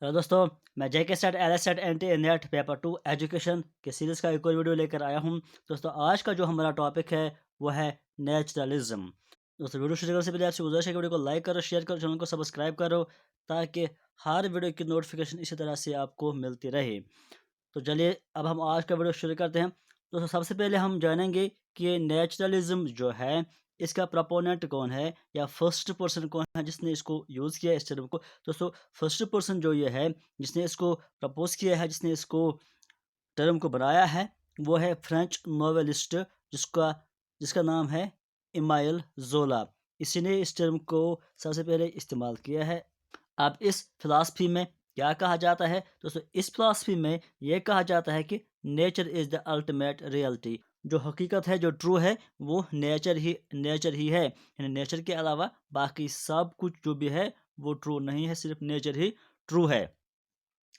Hello दोस्तों, मैं JK SET L S SET N T NET paper 2 education के series का एक और वीडियो लेकर आया हूं। दोस्तों, आज का जो हमारा टॉपिक है वो है नेचुरलिज्म। दोस्तों, वीडियो शुरू करने से पहले आपसे गुजारिश है कि वीडियो को लाइक करो, शेयर करो, चैनल को सब्सक्राइब करो ताकि हर वीडियो की नोटिफिकेशन इसी तरह से आपको मिलती रहे। तो चलिए अब हम आज का वीडियो शुरू करते हैं। दोस्तों, सबसे पहले हम जानेंगे कि नेचुरलिज्म जो है इसका प्रोपोनेंट कौन है या फर्स्ट पर्सन कौन है जिसने इसको यूज़ किया इस टर्म को। दोस्तों, फर्स्ट पर्सन जो ये है जिसने इसको प्रपोज किया है, जिसने इसको टर्म को बनाया है, वो है फ्रेंच नोवेलिस्ट जिसका जिसका नाम है इमाइल जोला। इसी ने इस टर्म को सबसे पहले इस्तेमाल किया है। अब इस फिलॉसफी में क्या कहा जाता है? दोस्तों, इस फिलॉसफी में ये कहा जाता है कि nature is the ultimate reality. जो हकीकत है, जो ट्रू है, वो नेचर ही है। यानी नेचर के अलावा बाकी सब कुछ जो भी है वो ट्रू नहीं है, सिर्फ नेचर ही ट्रू है।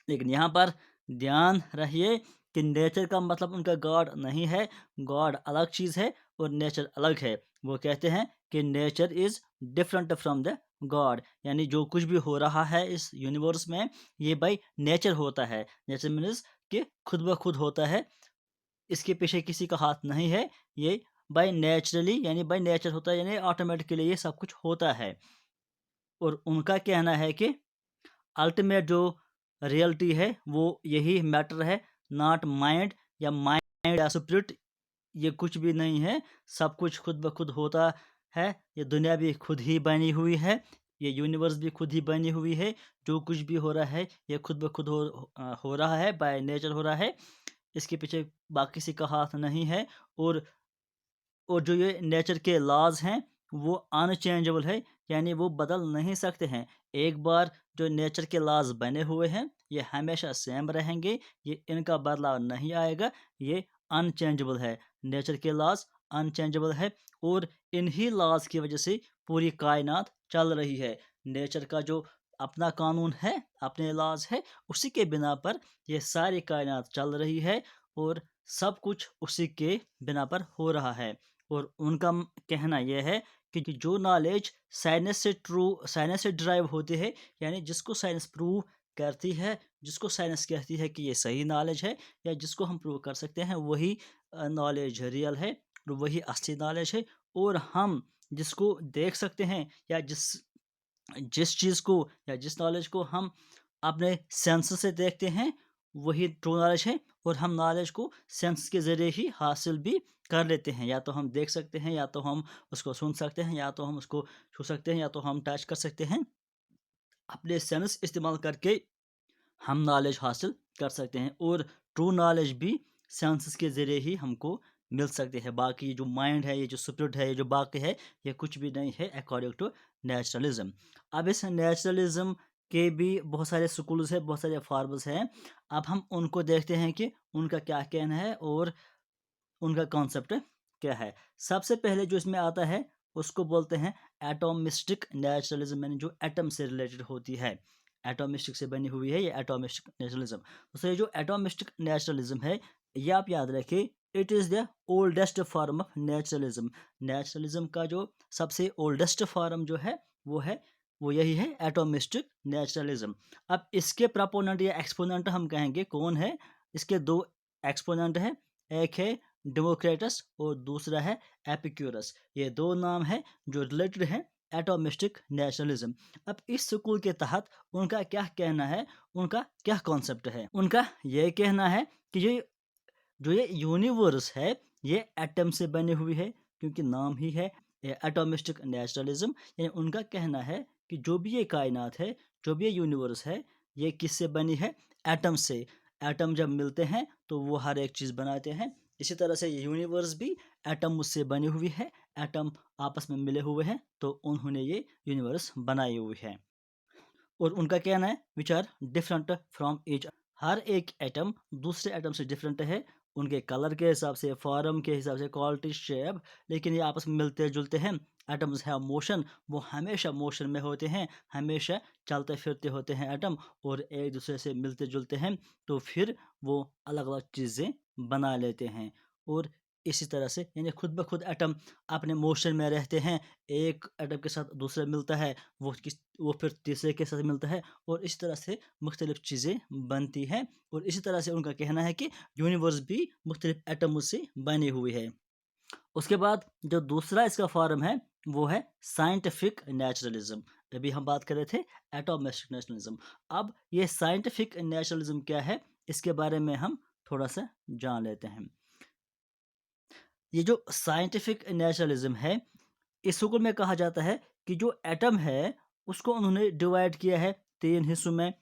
लेकिन यहाँ पर ध्यान रहिए कि नेचर का मतलब उनका गॉड नहीं है। गॉड अलग चीज़ है और नेचर अलग है। वो कहते हैं कि nature is different from the God. यानी जो कुछ भी हो रहा है इस यूनिवर्स में, ये बाई नेचर होता है। नेचर मीन्स कि खुद ब खुद होता है, इसके पीछे किसी का हाथ नहीं है। ये बाई नेचुरली यानी बाई नेचर होता है, यानी ऑटोमेटिकली ये सब कुछ होता है। और उनका कहना है कि अल्टीमेट जो रियलिटी है वो यही मैटर है, नॉट माइंड या माइंड या स्पिरिट। ये कुछ भी नहीं है, सब कुछ खुद ब खुद होता है। ये दुनिया भी खुद ही बनी हुई है, ये यूनिवर्स भी खुद ही बनी हुई है। जो कुछ भी हो रहा है ये खुद ब खुद हो रहा है, बाय नेचर हो रहा है। इसके पीछे बाकी किसी का हाथ नहीं है। और जो ये नेचर के लॉज हैं वो अनचेंजेबल है, यानी वो बदल नहीं सकते हैं। एक बार जो नेचर के लॉज बने हुए हैं ये हमेशा सेम रहेंगे, ये इनका बदलाव नहीं आएगा, ये अनचेंजेबल है। नेचर के लॉज अनचेंजेबल है और इन्हीं लॉज की वजह से पूरी कायनात चल रही है। नेचर का जो अपना कानून है, अपने लॉज है, उसी के बिना पर ये सारी कायनात चल रही है और सब कुछ उसी के बिना पर हो रहा है। और उनका कहना यह है कि जो नॉलेज साइंस से ड्राइव होती है, यानी जिसको साइंस प्रूव करती है, जिसको साइंस कहती है कि ये सही नॉलेज है या जिसको हम प्रूव कर सकते हैं, वही नॉलेज रियल है और वही असली नॉलेज है। और हम जिसको देख सकते हैं या जिस जिस चीज़ को या जिस नॉलेज को हम अपने सेंस से देखते हैं वही ट्रू नॉलेज है। और हम नॉलेज को सेंस के ज़रिए ही हासिल भी कर लेते हैं। या तो हम देख सकते हैं, या तो हम उसको सुन सकते हैं, या तो हम उसको छू सकते हैं, या तो हम टच कर सकते हैं। अपने सेंस इस्तेमाल करके हम नॉलेज हासिल कर सकते हैं और ट्रू नॉलेज भी सेंसेस के ज़रिए ही हमको मिल सकती है। बाकी जो माइंड है, ये जो स्पिरिट है, ये जो बाकी है, ये कुछ भी नहीं है अकॉर्डिंग टू नेचुरलिज्म। अब इस नेचुरलिज्म के भी बहुत सारे स्कूल्स हैं, बहुत सारे फॉर्म्स हैं। अब हम उनको देखते हैं कि उनका क्या कहना है और उनका कॉन्सेप्ट क्या है। सबसे पहले जो इसमें आता है उसको बोलते हैं एटोमिस्टिक नेचुरलिज्म, यानी जो एटम से रिलेटेड होती है, एटोमिस्टिक से बनी हुई है ये एटोमिस्टिक नेचुरलिज्म। तो ये जो एटोमिस्टिक नेचुरलिज्म है, ये आप याद रखिए, it is the oldest form of naturalism. Naturalism का जो सबसे ओल्डेस्ट फॉर्म जो है वो यही है, एटोमिस्टिक नेचुरलिज्म। अब इसके प्रपोनेंट या एक्सपोनेंट हम कहेंगे कौन है। इसके दो एक्सपोनेंट हैं, एक है डेमोक्रेटस और दूसरा है एपिक्यूरस। ये दो नाम हैं जो रिलेटेड हैं एटोमिस्टिक नेशनलिज्म। अब इस स्कूल के तहत उनका क्या कहना है, उनका क्या कॉन्सेप्ट है। उनका ये कहना है कि ये यूनिवर्स है ये एटम से बनी हुई है, क्योंकि नाम ही है एटोमिस्टिक नेचुरलिज्म। यानी उनका कहना है कि जो भी ये कायनात है, जो भी ये यूनिवर्स है, ये किससे बनी है? एटम से। एटम जब मिलते हैं तो वो हर एक चीज़ बनाते हैं। इसी तरह से ये यूनिवर्स भी एटम से बनी हुई है। एटम आपस में मिले हुए हैं तो उन्होंने ये यूनिवर्स बनाई हुई है। और उनका कहना है which are different from each. हर एक एटम दूसरे एटम से डिफरेंट है, उनके कलर के हिसाब से, फॉर्म के हिसाब से, क्वालिटी, शेप, लेकिन ये आपस में मिलते जुलते हैं। एटम्स है मोशन, वो हमेशा मोशन में होते हैं, हमेशा चलते फिरते होते हैं एटम, और एक दूसरे से मिलते जुलते हैं तो फिर वो अलग अलग चीज़ें बना लेते हैं। और इसी तरह से यानी खुद ब खुद एटम अपने मोशन में रहते हैं, एक एटम के साथ दूसरा मिलता है, वो फिर तीसरे के साथ मिलता है, और इस तरह से मुख्तलिफ चीज़ें बनती हैं। और इसी तरह से उनका कहना है कि यूनिवर्स भी मुख्तलिफ एटमों से बनी हुई है। उसके बाद जो दूसरा इसका फॉर्म है वो है साइंटिफिक नेचुरलिज्म। अभी हम बात कर रहे थे एटॉमिस्टिक नेचुरलिज्म। अब ये साइंटिफिक नेचुरलिज्म क्या है, इसके बारे में हम थोड़ा सा जान लेते हैं। ये जो साइंटिफिक नेचुरलिज्म है, इसको में कहा जाता है कि जो एटम है उसको उन्होंने डिवाइड किया है 3 हिस्सों में।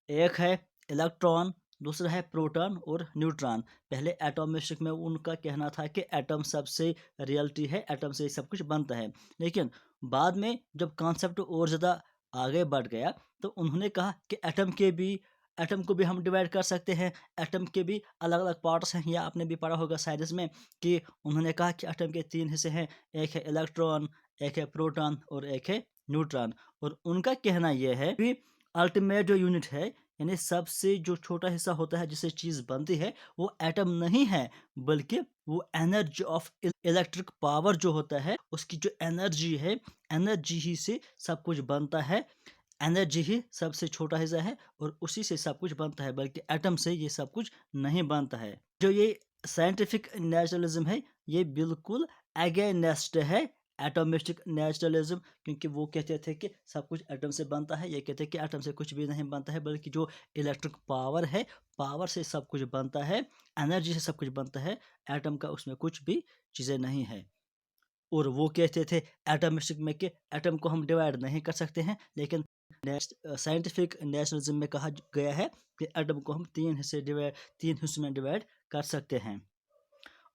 एक है इलेक्ट्रॉन, दूसरा है प्रोटॉन और न्यूट्रॉन। पहले एटॉमिस्टिक में उनका कहना था कि एटम सबसे रियलिटी है, एटम से सब कुछ बनता है। लेकिन बाद में जब कॉन्सेप्ट और ज़्यादा आगे बढ़ गया तो उन्होंने कहा कि एटम को भी हम डिवाइड कर सकते हैं, एटम के भी अलग अलग पार्ट्स हैं। या आपने भी पढ़ा होगा साइंस में कि उन्होंने कहा कि एटम के 3 हिस्से हैं, एक है इलेक्ट्रॉन, एक है प्रोटॉन और एक है न्यूट्रॉन। और उनका कहना यह है कि अल्टीमेट जो यूनिट है, यानी सबसे जो छोटा हिस्सा होता है जिससे चीज़ बनती है, वो एटम नहीं है, बल्कि वो एनर्जी ऑफ इलेक्ट्रिक पावर जो होता है, उसकी जो एनर्जी है, एनर्जी ही से सब कुछ बनता है। एनर्जी ही सबसे छोटा हिस्सा है और उसी से सब कुछ बनता है, बल्कि एटम से ये सब कुछ नहीं बनता है। जो ये साइंटिफिक नेचुरलिज्म है, ये बिल्कुल अगेंस्ट है एटोमिस्टिक नेचुरलिज्म, क्योंकि वो कहते थे कि सब कुछ एटम से बनता है। ये कहते हैं कि एटम से कुछ भी नहीं बनता है, बल्कि जो इलेक्ट्रिक पावर है, पावर से सब कुछ बनता है, एनर्जी से सब कुछ बनता है। एटम का उसमें कुछ भी चीज़ें नहीं है। और वो कहते थे एटोमिस्टिक में कि एटम को हम डिवाइड नहीं कर सकते हैं, लेकिन साइंटिफिक नेशनलिज्म में कहा गया है कि एटम को हम 3 हिस्सों में डिवाइड कर सकते हैं।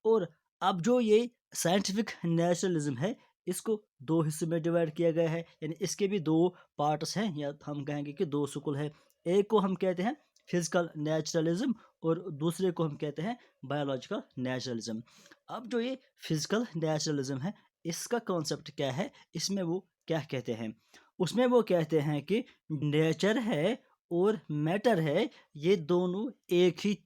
और अब जो ये साइंटिफिक नेचुरलिज्म है, इसको 2 हिस्सों में डिवाइड किया गया है, यानी इसके भी 2 पार्ट्स हैं, या हम कहेंगे कि 2 स्कूल है। एक को हम कहते हैं फिजिकल नेचुरलिज्म और दूसरे को हम कहते हैं बायोलॉजिकल नेचुरलिज्म। अब जो ये फिजिकल नेचुरलिज्म है, इसका कॉन्सेप्ट क्या है, इसमें वो क्या कहते हैं? उसमें वो कहते हैं कि नेचर है और मैटर है, ये दोनों एक ही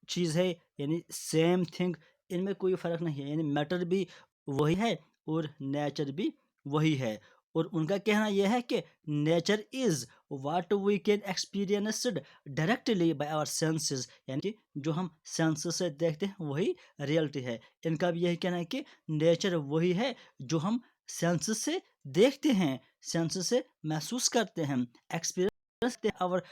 चीज़ है, यानी सेम थिंग, इनमें कोई फ़र्क नहीं है। यानी मैटर भी वही है और नेचर भी वही है। और उनका कहना यह है कि nature is what we can experienced directly by our senses, यानी कि जो हम सेंसेस से देखते हैं वही रियलिटी है। इनका भी यही कहना है कि नेचर वही है जो हम सेंसेस से देखते हैं, सेंसेस से महसूस करते हैं, एक्सपीरियंस करते हैं और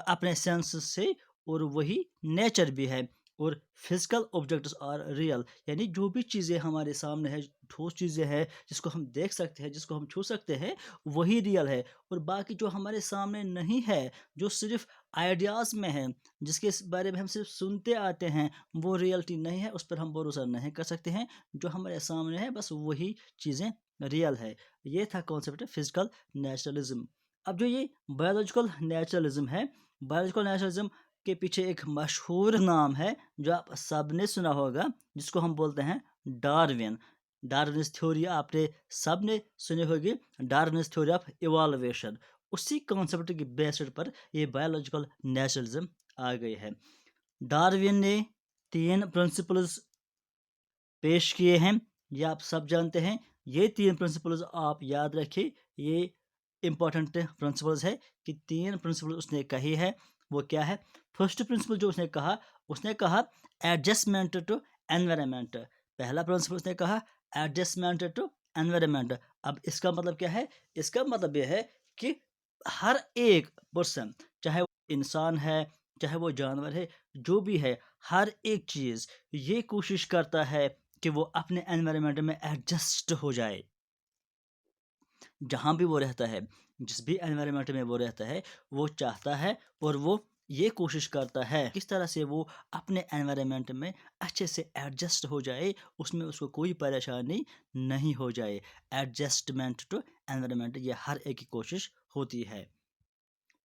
अपने सेंसेस से, और वही नेचर भी है। और फिजिकल ऑब्जेक्ट्स आर रियल, यानी जो भी चीज़ें हमारे सामने है, ठोस चीज़ें हैं जिसको हम देख सकते हैं, जिसको हम छू सकते हैं, वही रियल है। और बाकी जो हमारे सामने नहीं है, जो सिर्फ आइडियाज़ में है, जिसके बारे में हम सिर्फ सुनते आते हैं, वो रियलिटी नहीं है, उस पर हम भरोसा नहीं कर सकते हैं। जो हमारे सामने है बस वही चीज़ें रियल है। ये था कॉन्सेप्ट फिजिकल नेचुरलिज्म। अब जो ये बायोलॉजिकल नेचुरलिज्म है, बायोलॉजिकल नेचुरलिज्म के पीछे एक मशहूर नाम है जो आप सब ने सुना होगा, जिसको हम बोलते हैं डार्विन। डार्विन्स थ्योरी आपने सब ने सुनी होगी, डार्विन्स थ्योरी ऑफ इवॉल्वेशन। उसी कॉन्सेप्ट की बेसिस पर ये बायोलॉजिकल नेचुरलिज्म आ गई है। डार्विन ने 3 प्रिंसिपल्स पेश किए हैं, ये आप सब जानते हैं। ये 3 प्रिंसिपल्स आप याद रखिए, ये इंपॉर्टेंट प्रिंसिपल्स है कि 3 प्रिंसिपल उसने कही है। वो क्या है? फर्स्ट प्रिंसिपल जो उसने कहा एडजस्टमेंट टू एनवायरनमेंट। पहला प्रिंसिपल उसने कहा एडजस्टमेंट टू एनवायरनमेंट। अब इसका मतलब क्या है? इसका मतलब यह है कि हर एक पर्सन, चाहे वो इंसान है, चाहे वो जानवर है, जो भी है, हर एक चीज़ ये कोशिश करता है कि वो अपने एनवायरनमेंट में एडजस्ट हो जाए। जहाँ भी वो रहता है, जिस भी एनवायरनमेंट में वो रहता है, वो चाहता है और वो ये कोशिश करता है किस तरह से वो अपने एनवायरनमेंट में अच्छे से एडजस्ट हो जाए, उसमें उसको कोई परेशानी नहीं हो जाए। एडजस्टमेंट टू एनवायरनमेंट, ये हर एक की कोशिश होती है।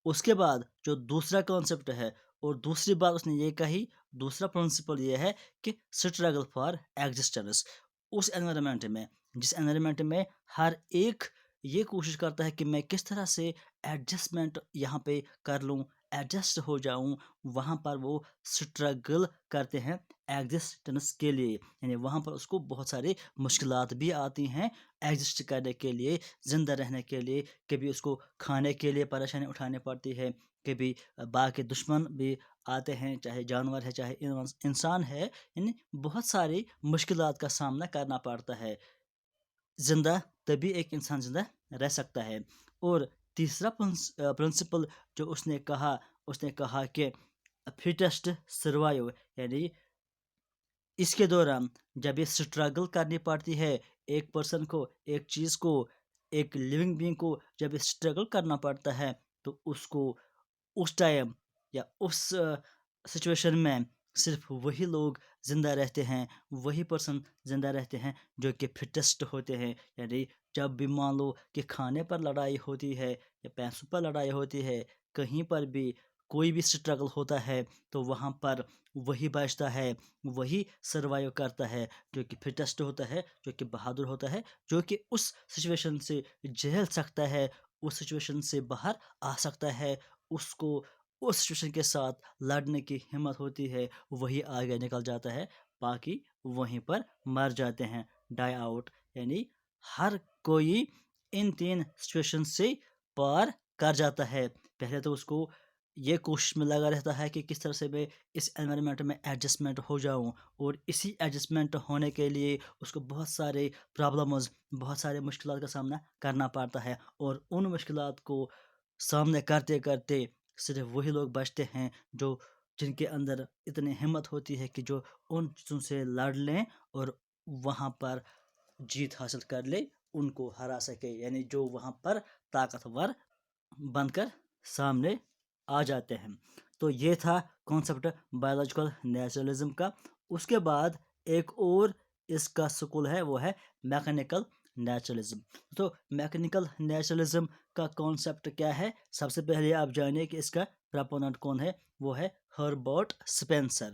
उसके बाद जो दूसरा कॉन्सेप्ट है और दूसरी बात उसने ये कही, दूसरा प्रिंसिपल ये है कि स्ट्रगल फॉर एग्जिस्टेंस। उस एनवायरनमेंट में, जिस एनवायरनमेंट में हर एक ये कोशिश करता है कि मैं किस तरह से एडजस्टमेंट यहाँ पे कर लूँ, ایڈجسٹ ہو جاؤں، وہاں پر وہ سٹرگل کرتے ہیں ایگزسٹنس کے لیے، یعنی وہاں پر اس کو بہت ساری مشکلات بھی آتی ہیں ایگزسٹ کرنے کے لیے، زندہ رہنے کے لیے۔ کبھی اس کو کھانے کے لیے پریشانی اٹھانی پڑتی ہے، کبھی باقی دشمن بھی آتے ہیں، چاہے جانور ہے چاہے انسان ہے، یعنی بہت ساری مشکلات کا سامنا کرنا پڑتا ہے۔ زندہ تبھی ایک انسان زندہ رہ سکتا ہے۔ اور تیسرا پرنسپل جو اس نے کہا کہ فٹسٹ سروائیو، یعنی اس کے دوران جب یہ سٹرگل کرنی پڑتی ہے ایک پرسن کو، ایک چیز کو، ایک لیونگ بینگ کو جب یہ سٹرگل کرنا پڑتا ہے تو اس کو اس ٹائم یا اس سچویشن میں صرف وہی لوگ زندہ رہتے ہیں، وہی پرسن زندہ رہتے ہیں جو کہ فٹسٹ ہوتے ہیں۔ یعنی جب بھی مان لو کہ کھانے پر لڑائی ہوتی ہے یا پیسوں پر لڑائی ہوتی ہے، کہیں پر بھی کوئی بھی سٹرگل ہوتا ہے تو وہاں پر وہی بچتا ہے، وہی سروائیو کرتا ہے جو کہ فٹسٹ ہوتا ہے، جو کہ بہادر ہوتا ہے، جو کہ اس سچویشن سے جھیل سکتا ہے، اس سچویشن سے باہر آ سکتا ہے، اس کو اس سچویشن کے ساتھ لڑنے کی ہمت ہوتی ہے، وہی آگے نکل جاتا ہے، باقی وہیں پر مر جاتے ہیں، ڈائی آؤٹ۔ یعنی ہر کوئی ان تین سچویشن سے پار کر جاتا ہے۔ پہلے تو اس کو یہ کوشش میں لگا رہتا ہے کہ کس طرح سے میں اس انوائرمنٹ میں ایڈجسٹمنٹ ہو جاؤں، اور اسی ایڈجسٹمنٹ ہونے کے لیے اس کو بہت سارے پرابلمز، بہت سارے مشکلات کا سامنا کرنا پڑتا ہے، اور ان مشکلات کو سامنے کرتے کرتے صرف وہی لوگ بچتے ہیں جن کے اندر اتنی ہمت ہوتی ہے کہ جو ان چیزوں سے لڑ لیں اور وہاں پر جیت حاصل کر لے، ان کو ہرا سکے، یعنی جو وہاں پر طاقتور بن کر سامنے آ جاتے ہیں۔ تو یہ تھا کانسیپٹ بایولوجیکل نیچرلزم کا۔ اس کے بعد ایک اور اس کا سکول ہے، وہ ہے میکینیکل نیچرلزم۔ تو میکینیکل نیچرلزم کا کانسیپٹ کیا ہے؟ سب سے پہلے آپ جانیے کہ اس کا پراپوننٹ کون ہے، وہ ہے ہربرٹ سپینسر۔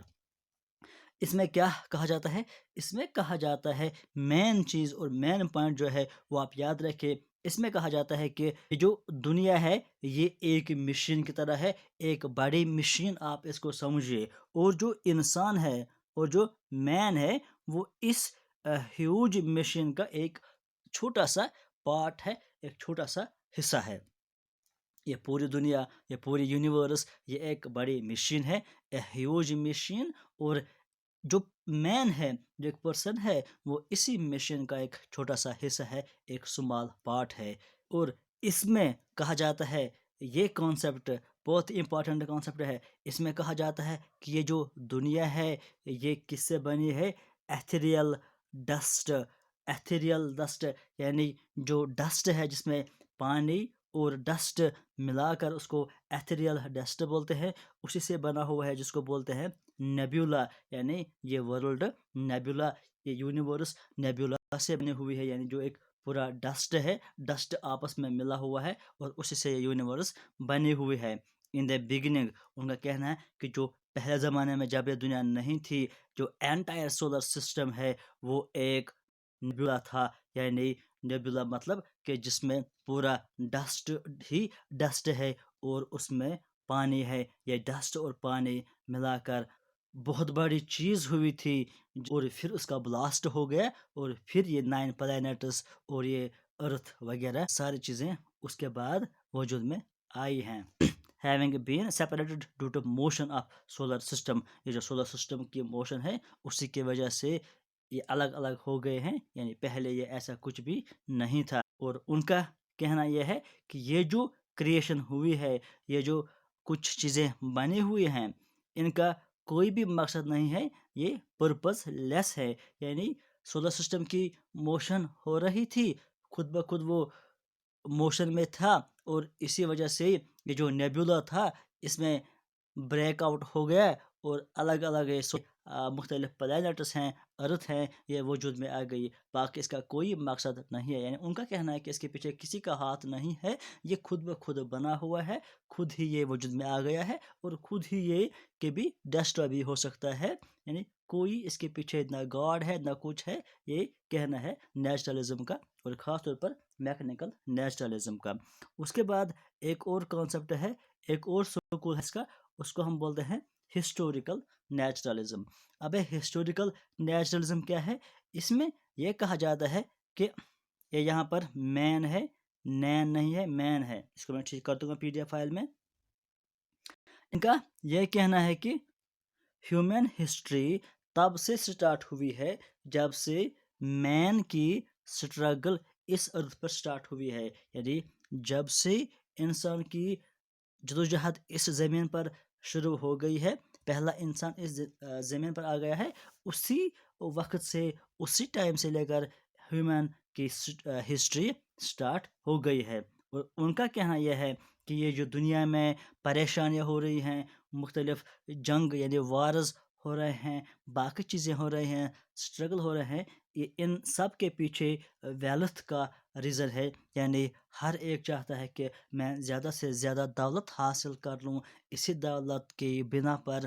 اس میں کیا کہا جاتا ہے؟ اس میں کہا جاتا ہے مین چیز اور مین پوائنٹ جو ہے وہ آپ یاد رکھیں۔ اس میں کہا جاتا ہے کہ جو دنیا ہے یہ ایک مشین کی طرح ہے، ایک بڑی مشین آپ اس کو سمجھیے، اور جو انسان ہے اور جو مین ہے وہ اس ہیوج مشین کا ایک چھوٹا سا پارٹ ہے، ایک چھوٹا سا حصہ ہے۔ یہ پوری دنیا، یہ پوری یونیورس، یہ ایک بڑی مشین ہے، اے ہیوج مشین، اور جو مین ہے، جو ایک پرسن ہے، وہ اسی مشین کا ایک چھوٹا سا حصہ ہے، ایک سمال پارٹ ہے۔ اور اس میں کہا جاتا ہے، یہ کانسیپٹ بہت امپورٹنٹ کانسیپٹ ہے، اس میں کہا جاتا ہے کہ یہ جو دنیا ہے یہ کس سے بنی ہے؟ ایتھریل ڈسٹ۔ ایتھریل ڈسٹ یعنی جو ڈسٹ ہے جس میں پانی اور ڈسٹ ملا کر اس کو ایتھریل ڈسٹ بولتے ہیں، اسی سے بنا ہوا ہے، جس کو بولتے ہیں نیبیولا۔ یعنی یہ ورلڈ نیبیولا، یہ یونیورس نیبیولا سے بنی ہوئی ہے، یعنی جو ایک پورا ڈسٹ ہے، ڈسٹ آپس میں ملا ہوا ہے اور اسی سے یہ یونیورس بنی ہوئی ہے۔ ان دا بگننگ، ان کا کہنا ہے کہ جو پہلے زمانے میں جب یہ دنیا نہیں تھی، جو انٹائر سولر سسٹم ہے وہ ایک نیبیولا تھا۔ یعنی نیبیولا مطلب کہ جس میں پورا ڈسٹ ہی ڈسٹ ہے اور اس میں پانی ہے، یہ ڈسٹ اور پانی ملا کر بہت بڑی چیز ہوئی تھی، اور پھر اس کا بلاسٹ ہو گیا، اور پھر یہ 9 پلانٹس اور یہ ارتھ وغیرہ ساری چیزیں اس کے بعد وجود میں آئی ہیں۔ having been separated due to motion of solar system، یہ جو سولر سسٹم کی موشن ہے اسی کی وجہ سے یہ الگ الگ ہو گئے ہیں، یعنی پہلے یہ ایسا کچھ بھی نہیں تھا۔ اور ان کا کہنا یہ ہے کہ یہ جو کریشن ہوئی ہے، یہ جو کچھ چیزیں بنی ہوئی ہیں، ان کا کوئی بھی مقصد نہیں ہے، یہ پرپز لیس ہے۔ یعنی سولر سسٹم کی موشن ہو رہی تھی، خود بخود وہ موشن میں تھا، اور اسی وجہ سے یہ جو نیبیولا تھا اس میں بریک آؤٹ ہو گیا، اور الگ الگ مختلف پلانٹس ہیں، ارتھ ہیں، یہ وجود میں آ گئی۔ باقی اس کا کوئی مقصد نہیں ہے، یعنی ان کا کہنا ہے کہ اس کے پیچھے کسی کا ہاتھ نہیں ہے، یہ خود بخود بنا ہوا ہے، خود ہی یہ وجود میں آ گیا ہے، اور خود ہی یہ کہ بھی ڈسٹر بھی ہو سکتا ہے، یعنی کوئی اس کے پیچھے نہ گاڈ ہے نہ کچھ ہے۔ یہ کہنا ہے نیچرلزم کا، اور خاص طور پر میکینیکل نیچرلزم کا۔ اس کے بعد ایک اور کانسیپٹ ہے ایک اور سکول ہے اس کا، اس کو ہم بولتے ہیں ہسٹوریکل نیچرلزم. اب ہسٹوریکل نیچرلزم کیا ہے؟ اس میں یہ کہا جاتا ہے کہ یہ یہاں پر مین ہے، نین نہیں ہے، مین ہے. اس کو میں ٹھیک کر دوں گا PDF فائل میں. ان کا یہ کہنا ہے کہ ہیومن ہسٹری تب سے سٹارٹ ہوئی ہے جب سے مین کی سٹرگل اس ارتھ پر سٹارٹ ہوئی ہے. یعنی جب سے انسان کی جدوجہد اس زمین پر شروع ہو گئی ہے، پہلا انسان اس زمین پر آ گیا ہے، اسی وقت سے، اسی ٹائم سے لے کر ہیومن کی ہسٹری سٹارٹ ہو گئی ہے. اور ان کا کہنا یہ ہے کہ یہ جو دنیا میں پریشانیاں ہو رہی ہیں، مختلف جنگ یعنی وارز ہو رہے ہیں، باقی چیزیں ہو رہی ہیں، سٹرگل ہو رہے ہیں، یہ ان سب کے پیچھے ویلتھ کا ریزن ہے. یعنی ہر ایک چاہتا ہے کہ میں زیادہ سے زیادہ دولت حاصل کر لوں. اسی دولت کی بنا پر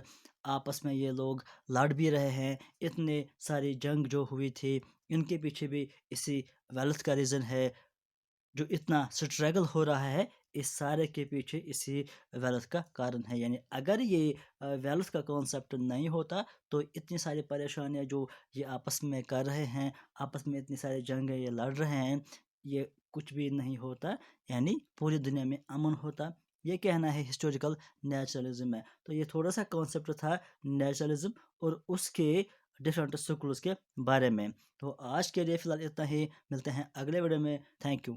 آپس میں یہ لوگ لڑ بھی رہے ہیں. اتنے ساری جنگ جو ہوئی تھی، ان کے پیچھے بھی اسی ویلتھ کا ریزن ہے. جو اتنا سٹرگل ہو رہا ہے، اس سارے کے پیچھے اسی ویلتھ کا کارن ہے. یعنی اگر یہ ویلتھ کا کانسیپٹ نہیں ہوتا تو اتنی ساری پریشانیاں جو یہ آپس میں کر رہے ہیں، آپس میں اتنی ساری جنگیں یہ لڑ رہے ہیں، یہ کچھ بھی نہیں ہوتا. یعنی پوری دنیا میں امن ہوتا. یہ کہنا ہے ہسٹوریکل نیچرلزم ہے. تو یہ تھوڑا سا کانسیپٹ تھا نیچرلزم اور اس کے ڈفرینٹ سکولز کے بارے میں. تو آج کے لیے فی الحال اتنا ہی. ملتے ہیں اگلے ویڈیو میں. Thank you.